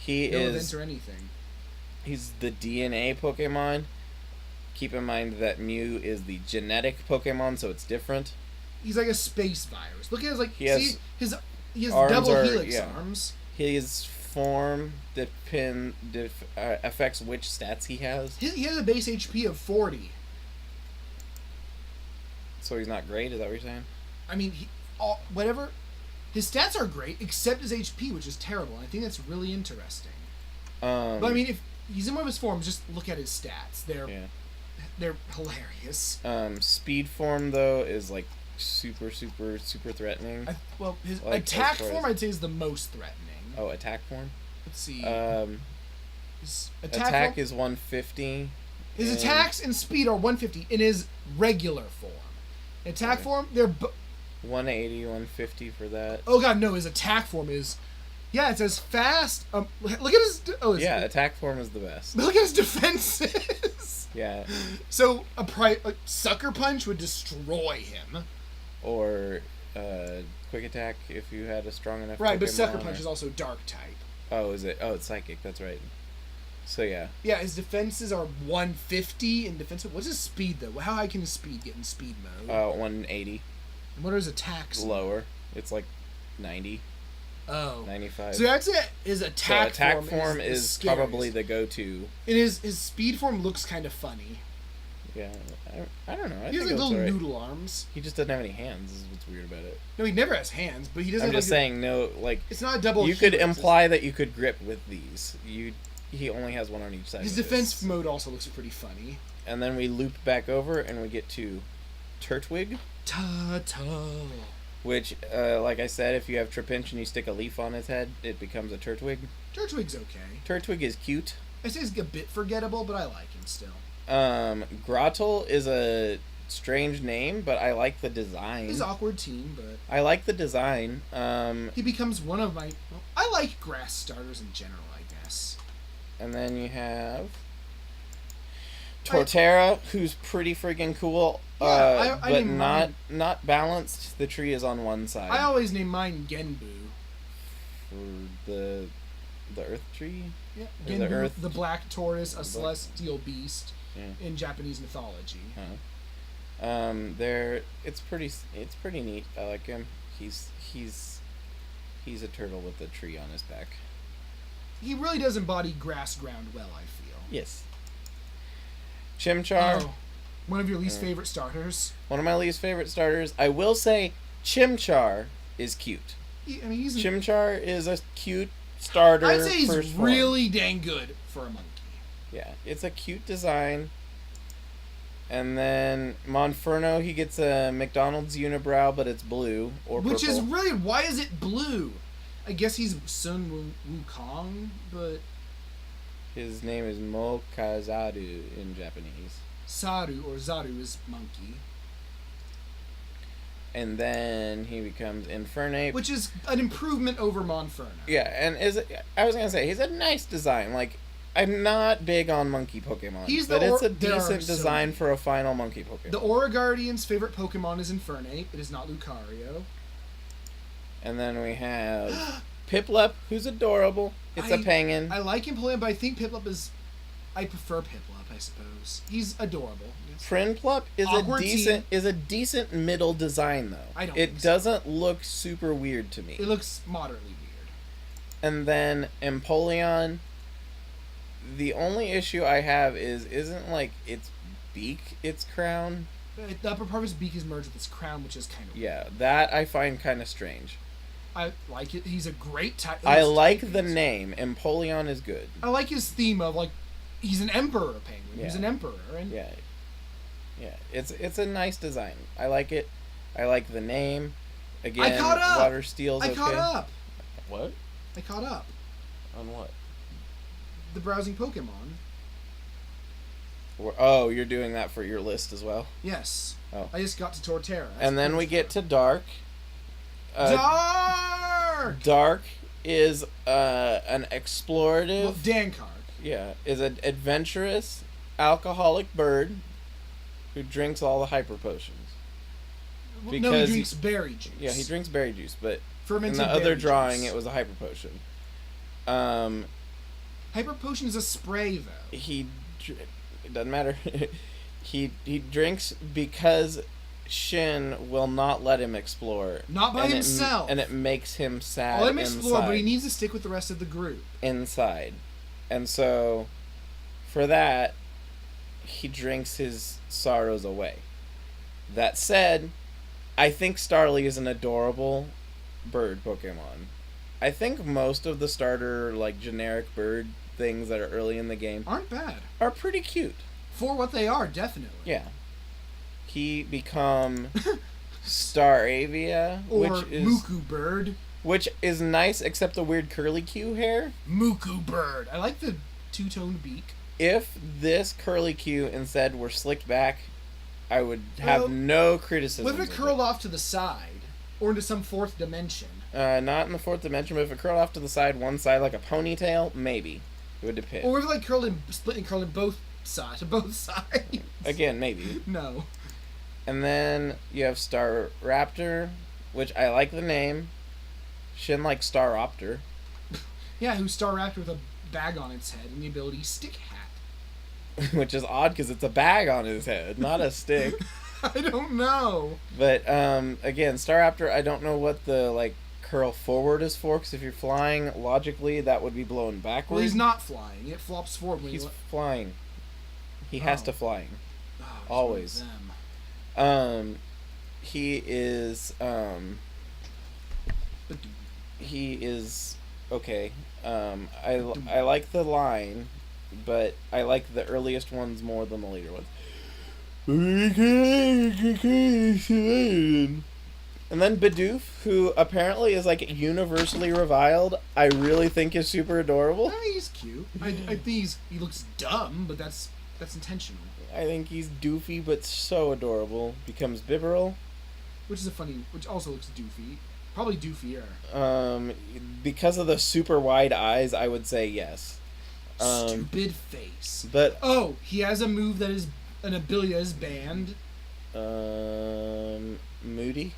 No event or anything. He's the DNA Pokemon. Keep in mind that Mew is the genetic Pokemon, so it's different. He's like a space virus. Look at his He has his double helix yeah. arms. His form affects which stats he has. He has a base HP of 40. So he's not great. Is that what you're saying? I mean, whatever. His stats are great, except his HP, which is terrible. And I think that's really interesting. But I mean, if he's in one of his forms, just look at his stats. They're hilarious. Speed form though is like super threatening. His attack form I'd say is the most threatening. Oh, attack form. Let's see. His attack is 150. His attacks and speed are 150 in his regular form. Attack form, they're 180, 150 for that. Oh god, no! His attack form is, it says fast. Look at his. Attack form is the best. Look at his defenses. Yeah. So a sucker punch would destroy him. Or quick attack if you had a strong enough. Right, Pokemon, but sucker punch is also dark type. Oh, is it? Oh, it's psychic. That's right. So yeah. Yeah, his defenses are 150 in defensive. What's his speed though? How high can his speed get in speed mode? 180. And what are his attacks? Lower. It's like 90. Oh. 95. So that's it. His attack form is probably the go-to. And his speed form looks kind of funny. Yeah, I don't know. He has like little noodle arms. He just doesn't have any hands. Is what's weird about it. No, he never has hands, but he doesn't. I'm just saying, no, like it's not a double. You could imply that you could grip with these. He only has one on each side. His defense mode also looks pretty funny. And then we loop back over, and we get to Turtwig. Which, like I said, if you have Trapinch and you stick a leaf on his head, it becomes a Turtwig. Turtwig's okay. Turtwig is cute. I say he's a bit forgettable, but I like him still. Grottle is a strange name, but I like the design. He's awkward team, but I like the design. He becomes one of my. Well, I like grass starters in general, I guess. And then you have Torterra, who's pretty freaking cool. I but not balanced. The tree is on one side. I always name mine Genbu. For the Earth tree. Yeah, Genbu, the black tortoise, a celestial beast in Japanese mythology. It's pretty neat. I like him. He's a turtle with a tree on his back. He really does embody grass ground well, I feel. Yes. Chimchar. Oh, one of your least favorite starters. One of my least favorite starters. I will say Chimchar is cute. Chimchar is a cute starter. I'd say he's really dang good for a monkey. Yeah, it's a cute design. And then Monferno, he gets a McDonald's unibrow, but it's blue or purple. Which is really, why is it blue? I guess he's Sun Wukong, but his name is Mokazaru in Japanese. Saru or Zaru is monkey. And then he becomes Infernape, which is an improvement over Monferno. Yeah, and I was gonna say he's a nice design. Like, I'm not big on monkey Pokemon, but it's a decent design for a final monkey Pokemon. The Aura Guardian's favorite Pokemon is Infernape. It is not Lucario. And then we have Piplup, who's adorable. It's a penguin. I like him, but I think Piplup is. I prefer Piplup, I suppose. He's adorable. Yes. Prinplup is a decent middle design though. It doesn't look super weird to me. It looks moderately weird. And then Empoleon. The only issue I have isn't like its beak, its crown. The upper part of his beak is merged with its crown, which is kind of weird. That I find kind of strange. I like it. He's a great type. I like the name. Empoleon is good. I like his theme of like he's an emperor penguin. Yeah. He's an emperor, and yeah. It's a nice design. I like it. I like the name. Again, I caught up. Water Steel's okay. I caught up. What? I caught up. On what? The browsing Pokemon. Oh, you're doing that for your list as well? Yes. Oh. I just got to Torterra. And then we get to Dark. Dark! Dark is an explorative... Well, Dankard. Yeah, is an adventurous, alcoholic bird who drinks all the hyper potions. Well, no, he drinks berry juice. Yeah, he drinks berry juice, but fermented in the other berry drawing, juice. It was a hyper potion. Hyper Potion is a spray, though. It doesn't matter. he drinks because Shin will not let him explore. Not by himself. And it makes him sad. Let him explore, but he needs to stick with the rest of the group. Inside. And so, for that, he drinks his sorrows away. That said, I think Starly is an adorable bird Pokemon. I think most of the starter, like, generic bird things that are early in the game aren't bad. Are pretty cute. For what they are, definitely. Yeah. He become Staravia, or which is Muku Bird. Which is nice, except the weird curly Q hair. Muku Bird. I like the two-toned beak. If this curly Q instead were slicked back, I would have no criticism. What if it curled off to the side? Or into some fourth dimension? Not in the fourth dimension, but if it curled off to the side, one side like a ponytail, maybe. It would depend. Or if it like split and curled in both sides. Again, maybe. No. And then you have Staraptor, which I like the name. Shin likes Staropter. Yeah, who's Staraptor with a bag on its head and the ability Stick Hat. Which is odd because it's a bag on his head, not a stick. I don't know. But, again, Staraptor, I don't know what the, like, curl forward is for, because if you're flying, logically, that would be blown backwards. Well, he's not flying. It flops forward when he's flying. He has to flying. Always. He is, okay. I like the line, but I like the earliest ones more than the later ones. And then Bidoof, who apparently is like universally reviled, I really think is super adorable. He's cute. I think he looks dumb, but that's intentional. I think he's doofy, but so adorable. Becomes Bibarel. Which also looks doofy. Probably doofier. Because of the super wide eyes, I would say yes. Stupid face. But he has a move that is an ability that is banned. Moody?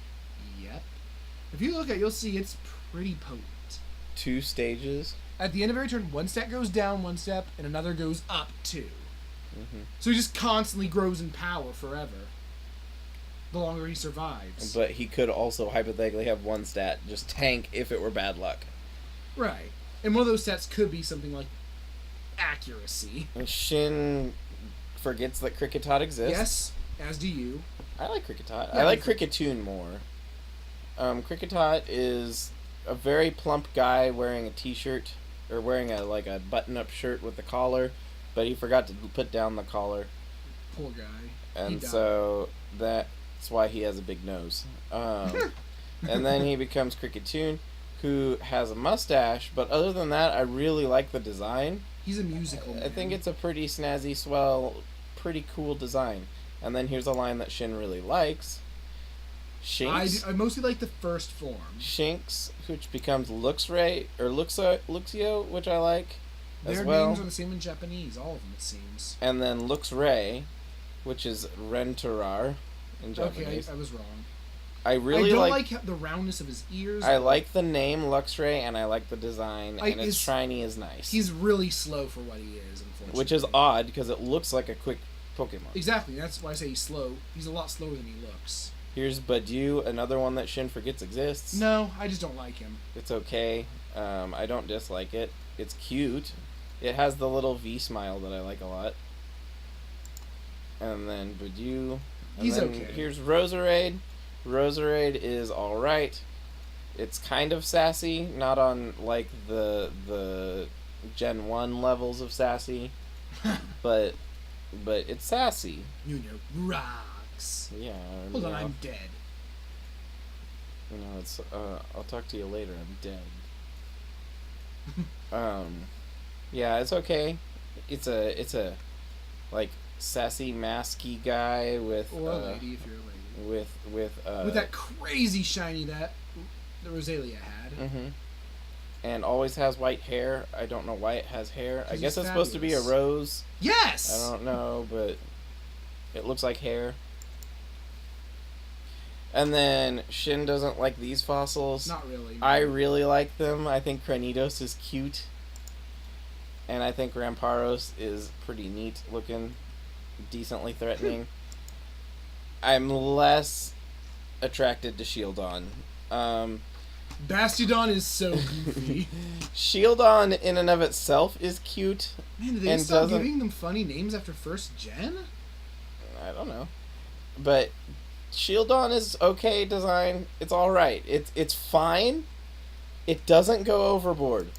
Yep. If you look at it, you'll see it's pretty potent. 2 stages. At the end of every turn, one stat goes down 1 step, and another goes up 2. Mm-hmm. So he just constantly grows in power forever. The longer he survives. But he could also hypothetically have 1 stat, just tank if it were bad luck. Right. And one of those stats could be something like accuracy. And Shin forgets that Kricketot exists. Yes, as do you. I like Kricketot. Yeah, I like Cricketune more. Kricketot is a very plump guy wearing a t-shirt, or wearing a button-up shirt with a collar, but he forgot to put down the collar. Poor guy. And so that's why he has a big nose. And then he becomes Cricketune, who has a mustache, but other than that, I really like the design. He's a musical man. I think it's a pretty snazzy, swell, pretty cool design. And then here's a line that Shin really likes. Shinx. I mostly like the first form. Shinx, which becomes Luxray, or Luxio, which I like Their as well. names are the same in Japanese, all of them it seems. And then Luxray, which is Rentorar in Japanese. Okay, I was wrong. I don't like the roundness of his ears. I like the name Luxray, and I like the design, and his shiny is nice. He's really slow for what he is, unfortunately. Which is odd, because it looks like a quick Pokemon. Exactly, that's why I say he's slow. He's a lot slower than he looks. Here's Bidoof, another one that Shin forgets exists. No, I just don't like him. It's okay. I don't dislike it. It's cute. It has the little V smile that I like a lot. And then Bidoof. He's okay. Here's Roserade. Roserade is alright. It's kind of sassy, not on like the Gen 1 levels of sassy, but it's sassy. You know, rocks. Yeah. Hold on, I'm dead. No, it's I'll talk to you later. I'm dead. Yeah, it's okay. It's a like sassy, masky guy with or a lady if you're a lady. With that crazy shiny that the Rosalia had. Mm-hmm. And always has white hair. I don't know why it has hair. I guess it's supposed to be a rose. Yes! I don't know, but it looks like hair. And then Shin doesn't like these fossils. Not really. I really like them. I think Cranidos is cute. And I think Ramparos is pretty neat looking, decently threatening. I'm less attracted to Shieldon. Bastiodon is so goofy. Shieldon in and of itself is cute. Man, did they stop giving them funny names after first gen? I don't know. But Shieldon is okay design. It's alright. It's fine. It doesn't go overboard.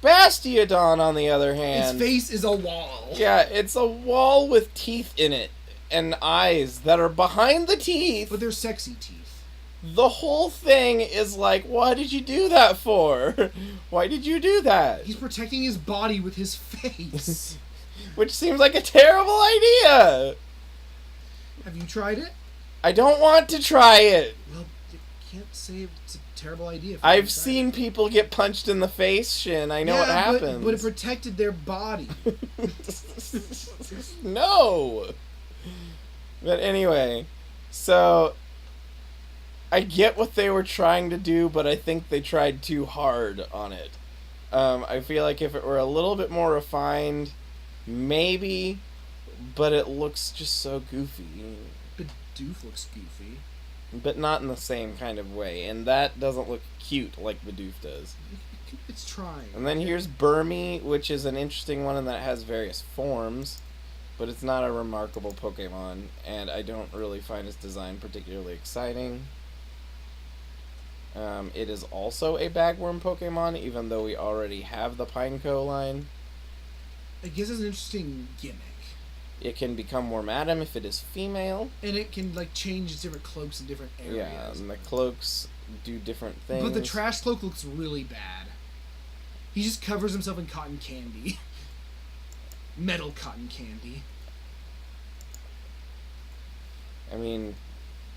Bastiodon, on the other hand... Its face is a wall. Yeah, it's a wall with teeth in it. And eyes that are behind the teeth. But they're sexy teeth. The whole thing is like, why did you do that for? Why did you do that? He's protecting his body with his face. Which seems like a terrible idea. Have you tried it? I don't want to try it. Well, you can't say it's a terrible idea. I've seen people get punched in the face, Shin. I know what happens. But it protected their body. No. But anyway, so I get what they were trying to do, but I think they tried too hard on it. I feel like if it were a little bit more refined, maybe, but it looks just so goofy. Bidoof looks goofy. But not in the same kind of way, and that doesn't look cute like Bidoof does. It's trying. And then here's Burmy, which is an interesting one in that it has various forms, but it's not a remarkable Pokemon, and I don't really find its design particularly exciting. It is also a bagworm Pokemon, even though we already have the Pineco line. I guess it's an interesting gimmick. It can become Wormadam if it is female. And it can, like, change its different cloaks in different areas. Yeah, and the cloaks do different things. But the trash cloak looks really bad. He just covers himself in cotton candy. Metal cotton candy. I mean,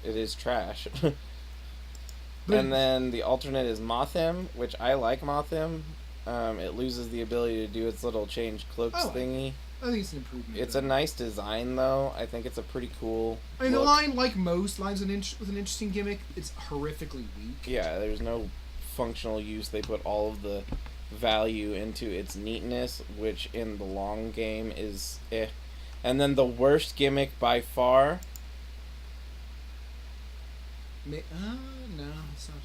it is trash. And then the alternate is Mothim, which I like Mothim. It loses the ability to do its little change cloaks thingy. I think it's an improvement. It's a nice design, though. I think it's a pretty cool I mean, the line, like most lines with an interesting gimmick, it's horrifically weak. Yeah, there's no functional use. They put all of the value into its neatness, which in the long game is eh. And then the worst gimmick by far... no, it's not.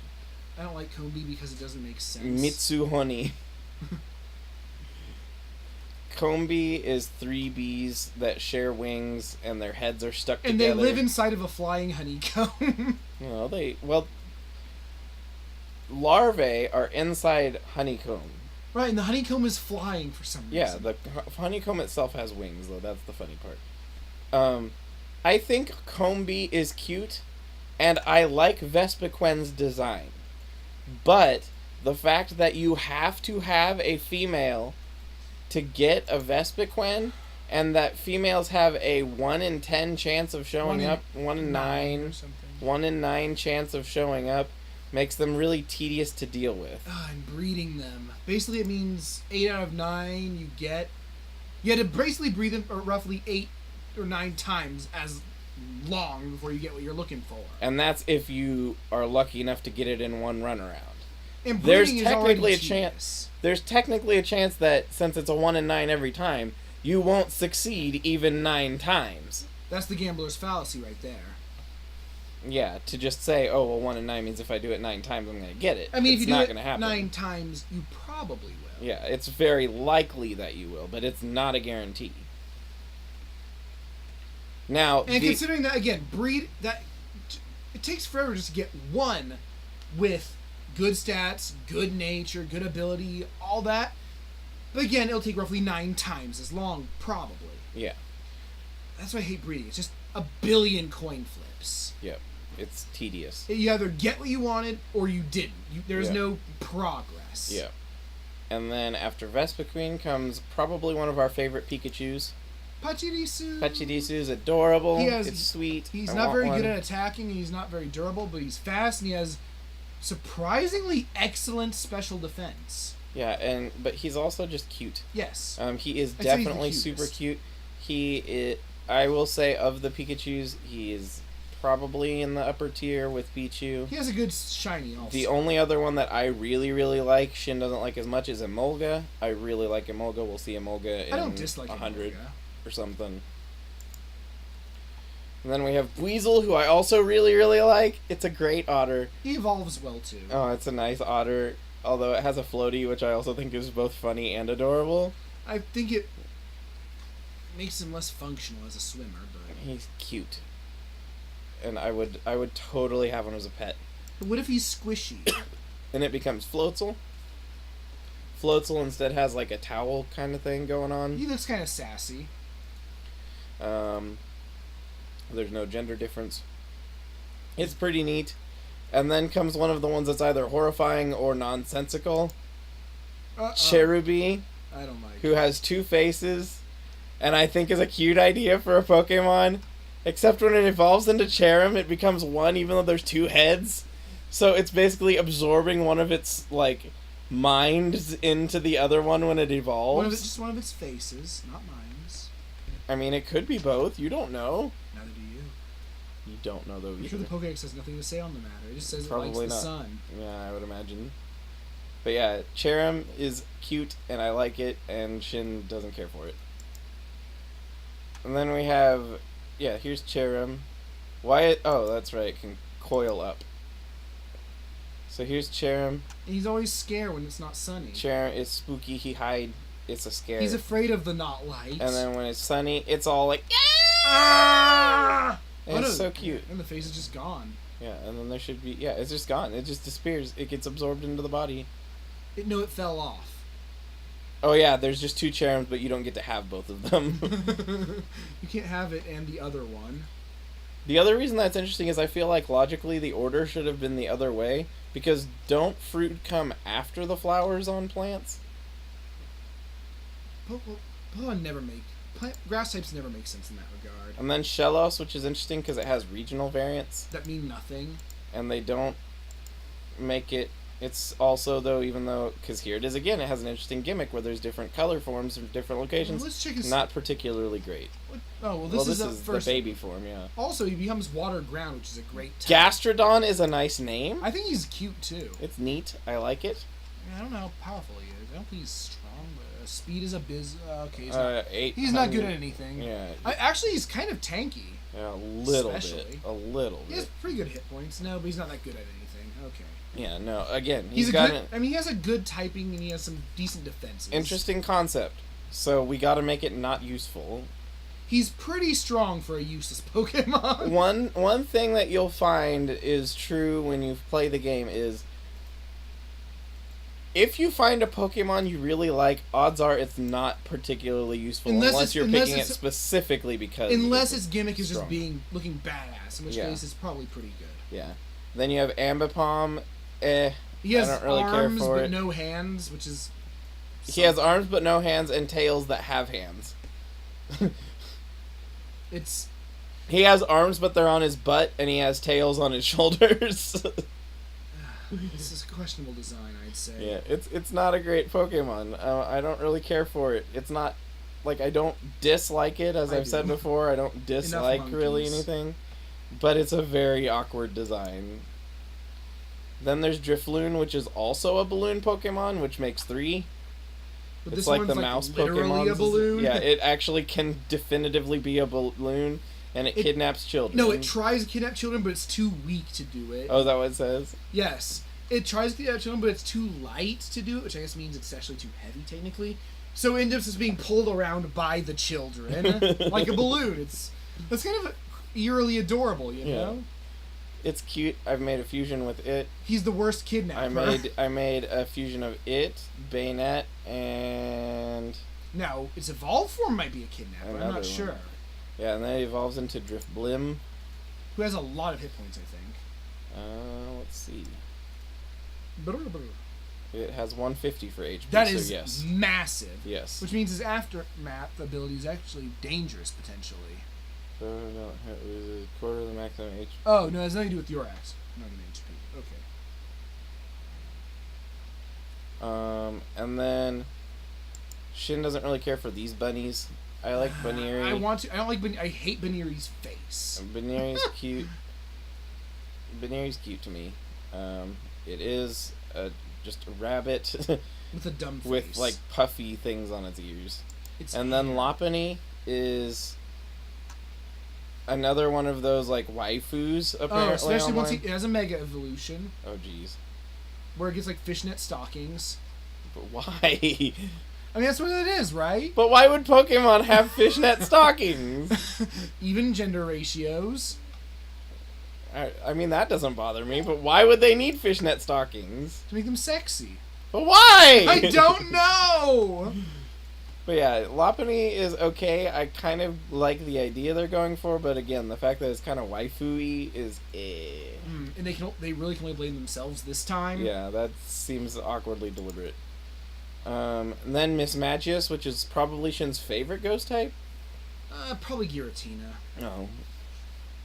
I don't like Combi because it doesn't make sense. Mitsuhoni. Combi is 3 bees that share wings and their heads are stuck together. And they live inside of a flying honeycomb. Larvae are inside honeycomb. Right, and the honeycomb is flying for some reason. Yeah, the honeycomb itself has wings, though. That's the funny part. I think Combi is cute, and I like Vespiquen's design. But the fact that you have to have a female to get a Vespiquen, and that females have a 1 in 10 chance of showing up, 1 in 9, 1 in 9 chance of showing up, makes them really tedious to deal with. And breeding them. Basically, it means 8 out of 9 you get. You had to basically breed them roughly 8 or 9 times as long before you get what you're looking for. And that's if you are lucky enough to get it in one runaround. And there's technically a chance. There's technically a chance that since it's a 1 in 9 every time, you won't succeed even 9 times. That's the gambler's fallacy right there. Yeah, to just say, oh, well, 1 in 9 means if I do it 9 times, I'm going to get it. I mean, it's if you not do it happen. 9 times, you probably will. Yeah, it's very likely that you will, but it's not a guarantee. Now, and considering that, again, it takes forever just to get one with good stats, good nature, good ability, all that. But again, it'll take roughly 9 times as long, probably. Yeah. That's why I hate breeding. It's just a billion coin flips. Yep. It's tedious. You either get what you wanted or you didn't. There's no progress. Yeah. And then after Vespiquen comes probably one of our favorite Pikachus. Pachirisu. Pachirisu is adorable. It's sweet. He's not very good at attacking, and he's not very durable, but he's fast, and he has surprisingly excellent special defense. Yeah, but he's also just cute. Yes. He is definitely super cute. I will say, of the Pikachus, he is probably in the upper tier with Pichu. He has a good shiny also. The only other one that I really, really like, Shin doesn't like as much, is Emolga. I really like Emolga. We'll see Emolga in I don't dislike 100 Emolga. or something. And then we have Weasel, who I also really, really like. It's a great otter. He evolves well, too. Oh, it's a nice otter. Although it has a floaty, which I also think is both funny and adorable. I think it makes him less functional as a swimmer, but... He's cute. And I would totally have him as a pet. But what if he's squishy? And it becomes Floatzel. Floatzel instead has like a towel kind of thing going on. He looks kind of sassy. There's no gender difference. It's pretty neat. And then comes one of the ones that's either horrifying or nonsensical. Cherubi, I don't like who has 2 faces, and I think is a cute idea for a Pokemon. Except when it evolves into Cherim, it becomes 1 even though there's 2 heads. So it's basically absorbing one of its, like, minds into the other one when it evolves. Just one of its faces, not minds. I mean, it could be both. You don't know. Neither do you. You don't know, though, either. I'm sure the Pokédex has nothing to say on the matter. It just says Probably it likes the not. sun. Yeah, I would imagine. But yeah, Cherim is cute, and I like it, and Shin doesn't care for it. And then we have... Yeah, here's Cherim. Oh, that's right, it can coil up. So here's Cherim. And he's always scared when it's not sunny. Cherim is spooky, he hide, it's a scare. He's afraid of the not light. And then when it's sunny, it's all like... Ah! And it's so cute. And the face is just gone. Yeah, and then there should be... Yeah, it's just gone. It just disappears. It gets absorbed into the body. No, it fell off. Oh yeah, there's just 2 Cherims, but you don't get to have both of them. You can't have it and the other one. The other reason that's interesting is I feel like logically the order should have been the other way, because don't fruit come after the flowers on plants? Pokemon never make... Grass types never make sense in that regard. And then Shellos, which is interesting because it has regional variants. That mean nothing. And they don't make it... It's also, though, even though... Because here it is again, it has an interesting gimmick where there's different color forms from different locations. Well, let's check his... Not particularly great. This is the baby form, yeah. Also, he becomes water ground, which is a great type. Gastrodon is a nice name. I think he's cute, too. It's neat. I like it. I don't know how powerful he is. I don't think he's strong, but speed is okay, he's not good at anything. Yeah. Actually, he's kind of tanky. Yeah, a little bit. A little bit. He has pretty good hit points. No, but he's not that good at anything. Okay. Yeah, no, again, he has a good typing, and he has some decent defenses. Interesting concept. So we gotta make it not useful. He's pretty strong for a useless Pokemon. One thing that you'll find is true when you play the game is if you find a Pokemon you really like, odds are it's not particularly useful unless you're picking it specifically because... Unless its gimmick is just looking badass, in which case it's probably pretty good. Yeah. Then you have Ambipom. He has I don't really arms care for but it. no hands, which is... He has arms but no hands and tails that have hands. He has arms but they're on his butt and he has tails on his shoulders. This is questionable design, I'd say. Yeah, it's not a great Pokemon. I don't really care for it. It's not... Like, I don't dislike it, as I've said before. I don't dislike really anything. But it's a very awkward design. Then there's Drifloon, which is also a balloon Pokemon, which makes 3. But it's like the mouse Pokemon. A balloon? Yeah, it actually can definitively be a balloon, and it kidnaps children. No, it tries to kidnap children, but it's too weak to do it. Oh, is that what it says? Yes. It tries to kidnap children, but it's too light to do it, which I guess means it's actually too heavy, technically. So it ends up just being pulled around by the children, like a balloon. That's kind of eerily adorable, you know? It's cute. I've made a fusion with it. He's the worst kidnapper. I made a fusion of it, Bayonet, and... Now, its evolved form might be a kidnapper. I'm not sure. Yeah, and then it evolves into Drifblim. Who has a lot of hit points, I think. Let's see. It has 150 for HP, that is yes. Massive. Yes. Which means his aftermath ability is actually dangerous, potentially. Quarter of the maximum HP. Oh, no, it has nothing to do with your axe. Not an HP. Okay. And then Shin doesn't really care for these bunnies. I like Baneri. I don't like Baneri. I hate Baneri's face. Baneri's cute. Baneri's cute to me. It is just a rabbit with a dumb face. With, like, puffy things on its ears. Then hair. Lopunny is another one of those, like, waifus, apparently. Oh, especially online. once it has a Mega Evolution. Oh, jeez. Where it gets, like, fishnet stockings. But why? I mean, that's what it is, right? But why would Pokemon have fishnet stockings? Even gender ratios. I mean, that doesn't bother me, but why would they need fishnet stockings? To make them sexy. But why? I don't know! But yeah, Lopunny is okay. I kind of like the idea they're going for, but again, the fact that it's kind of waifu-y is And they really can only blame themselves this time. Yeah, that seems awkwardly deliberate. And then Miss Magius, which is probably Shin's favorite ghost type? Probably Giratina. No.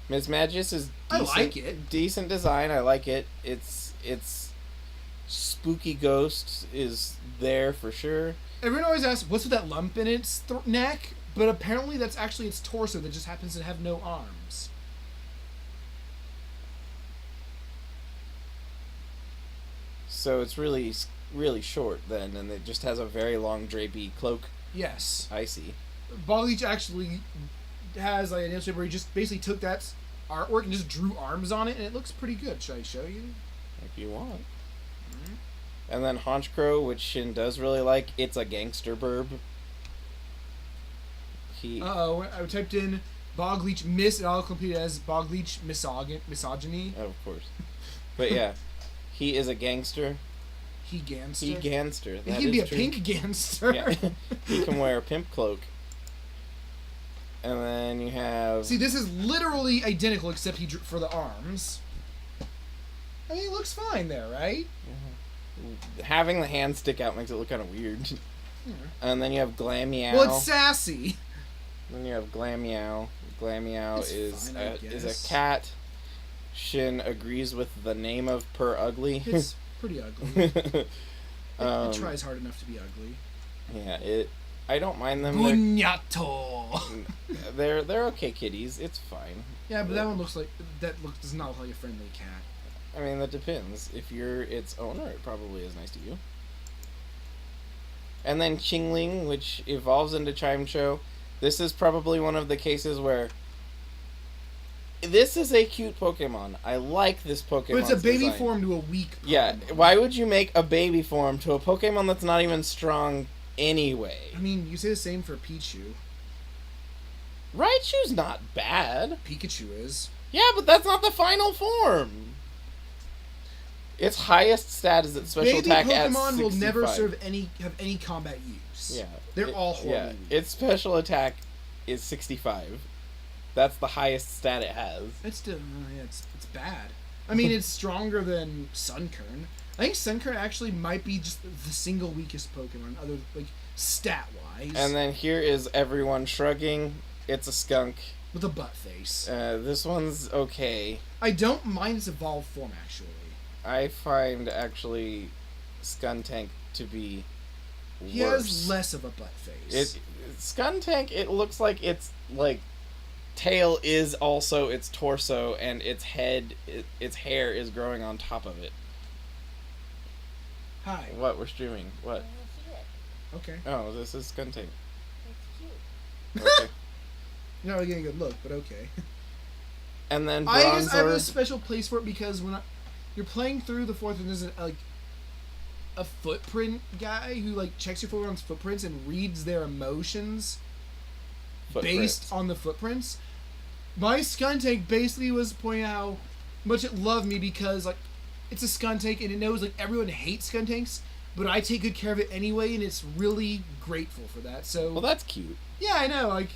Miss Magius is decent. I like it. Decent design, I like it. It's spooky ghost is there for sure. Everyone always asks, what's with that lump in its neck? But apparently that's actually its torso that just happens to have no arms. So it's really, really short then, and it just has a very long drapey cloak. Yes. I see. Bogleach actually has like an illustrator where he just basically took that artwork and just drew arms on it, and it looks pretty good. Should I show you? If you want. Mm-hmm. And then Honchkrow, which Shin does really like, it's a gangster burb. Uh-oh, I typed in Bogleach Miss, it all completed as Bogleach Misogyny. Oh, of course. But yeah, he is a gangster. He gangster. He gangster. He can be a pink gangster. Yeah. He can wear a pimp cloak. And then you have... See, this is literally identical except he drew for the arms. I mean, it looks fine there, right? Mm-hmm. Having the hand stick out makes it look kind of weird. Yeah. And then you have Glameow. Well, it's sassy. Then you have Glameow. Glameow is a cat. Shin agrees with the name of Per Ugly. It's pretty ugly. It tries hard enough to be ugly. Yeah, I don't mind them. Bunyato. They're okay kitties. It's fine. Yeah, but that one does not look like a friendly cat. I mean, that depends. If you're its owner, it probably is nice to you. And then Chingling, which evolves into Chimecho. This is probably one of the cases where this is a cute Pokemon. I like this Pokemon. But it's a baby design. form to a weak Pokemon. Yeah, why would you make a baby form to a Pokemon that's not even strong anyway? I mean, you say the same for Pichu. Raichu's not bad. Pikachu is. Yeah, but that's not the final form. Its highest stat is its special attack at 65. Baby Pokemon will never have any combat use. Yeah. They're all horribly weak. Its special attack is 65. That's the highest stat it has. It's still, it's bad. I mean, it's stronger than Sunkern. I think Sunkern actually might be just the single weakest Pokemon, other like stat-wise. And then here is everyone shrugging. It's a skunk. With a butt face. This one's okay. I don't mind its evolved form, actually. I find, actually, Skuntank to be worse. He has less of a butt face. Skuntank, it looks like its, like, tail is also its torso, and its head, its hair is growing on top of it. Hi. What? We're streaming. What? Okay. Oh, this is Skuntank. It's cute. Okay. You're not really getting a good look, but okay. And then Bronzor. I guess I have a special place for it because when you're playing through the fourth and there's a footprint guy who like checks your Pokemon's footprints and reads their emotions based on the footprints. My Skuntank basically was pointing out how much it loved me because like it's a Skuntank and it knows like everyone hates Skuntanks, but I take good care of it anyway, and it's really grateful for that. So Well, that's cute. yeah, I know. Like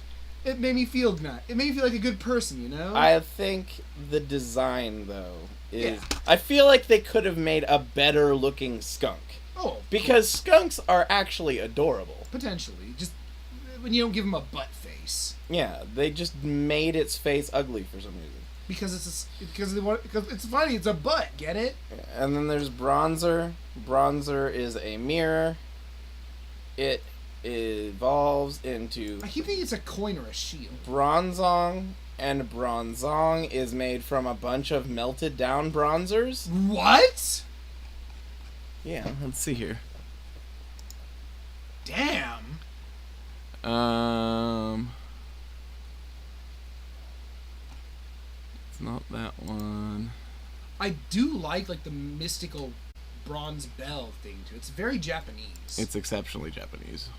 it made me feel good. It made me feel like a good person, you know. I think the design though is. Yeah. I feel like they could have made a better looking skunk. Oh, Because skunks are actually adorable. potentially just when you don't give him a butt face. Yeah, they just made its face ugly for some reason. Because it's funny. It's a butt. Get it? And then there's Bronzor. Bronzor is a mirror. It evolves into I keep thinking it's a coin or a shield. Bronzong, and bronzong is made from a bunch of melted down bronzers. What? Yeah, let's see here. Damn. It's not that one. I do like the mystical bronze bell thing too. It's very Japanese. It's exceptionally Japanese.